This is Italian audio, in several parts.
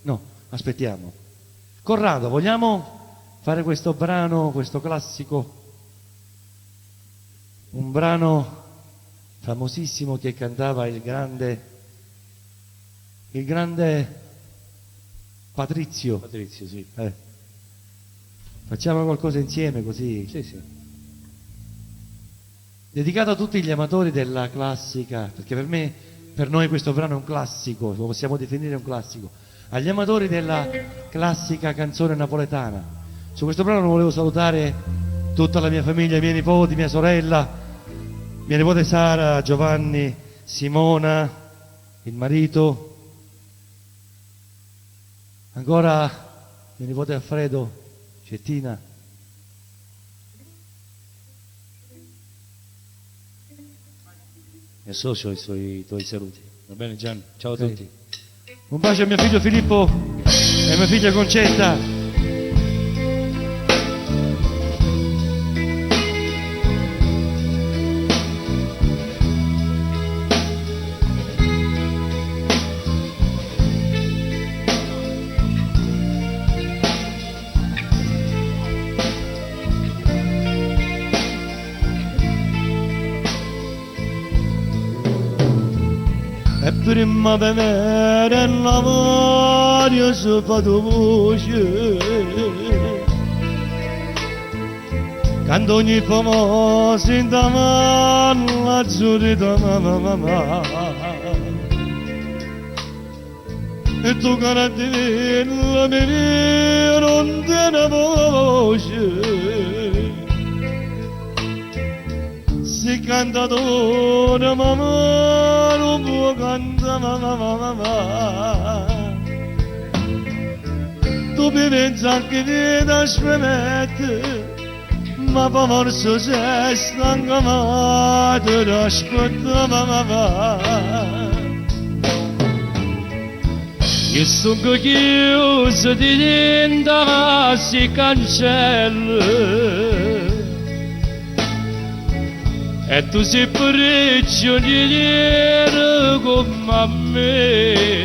No, aspettiamo. Corrado, vogliamo fare questo brano, questo classico? Un brano famosissimo che cantava il grande Patrizio. Patrizio, sì. Facciamo qualcosa insieme così. Sì, sì. Dedicato a tutti gli amatori della classica, perché per noi questo brano è un classico, lo possiamo definire un classico. Agli amatori della classica canzone napoletana. Su questo brano volevo salutare tutta la mia famiglia, i miei nipoti, mia sorella, mia nipote Sara, Giovanni, Simona, il marito, ancora mio nipote Alfredo, Cettina. Mi associo ai tuoi saluti. Va bene Gianni? Ciao a tutti. Un bacio a mio figlio Filippo e a mia figlia Concetta. E primavera la varia si fa voce, quando ogni famosa in davanti l'azzurrita mamma. E tu canti la mia lontana voce, si canta d'ora mamma, non può cantare mamma. Tu mi pensi anche di da spremette, ma per forza sei stanca ma ti aspetta mamma. Io sono chiuso di dentro si cancella, e tu sei prigioniero come me.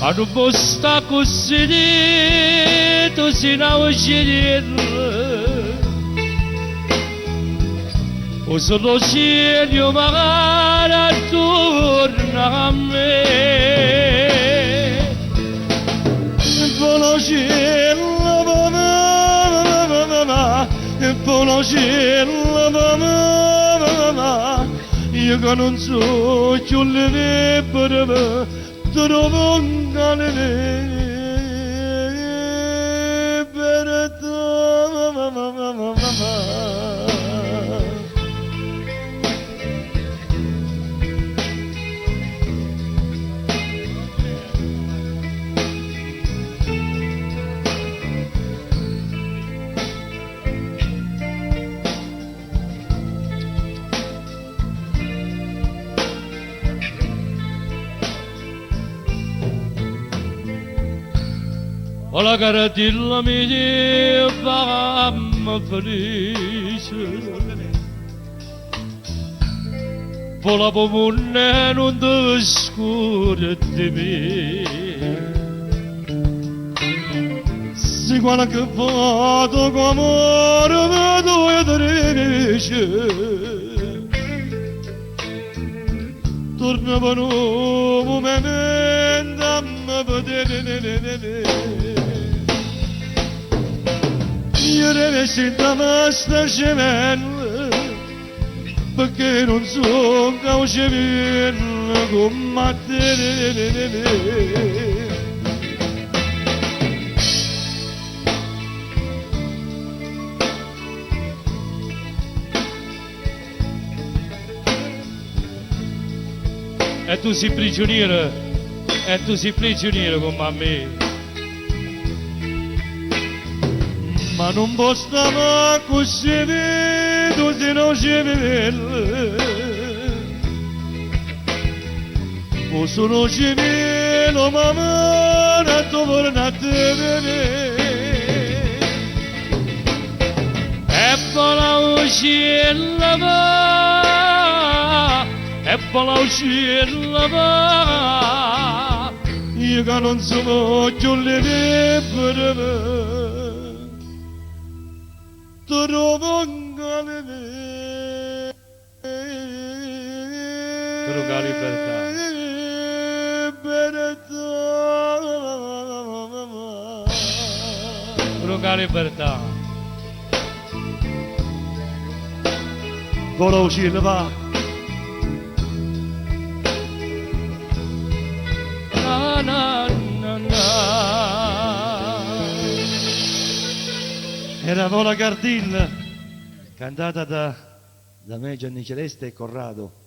Ma non può stare così, tu sei una uccidere. O solo cielo magari torna a me. Buono cielo, mamma, buono cielo, mamma, io che non so più le per me, trovo un cane per te, mamma. O la caratilla mia fammi felice, vola pomone non ti scuri di me. Si guarda che foto come ora vedo e trece, torna per un momento a me vedere. Io ne sento questa gemella, perché non so causa bella come te. E tu sei prigioniero come me. Ma non basta così, tu se non ci vedi. O sono ci vedo, mamma, non torna a te vedere. E vola uscire va, e vola uscire va. che non sono più libero. Trovo la libertà. La libertà. Vola uscire, va. Na, na, na, na. Era Vola Gardin, cantata da me, Gianni Celeste e Corrado.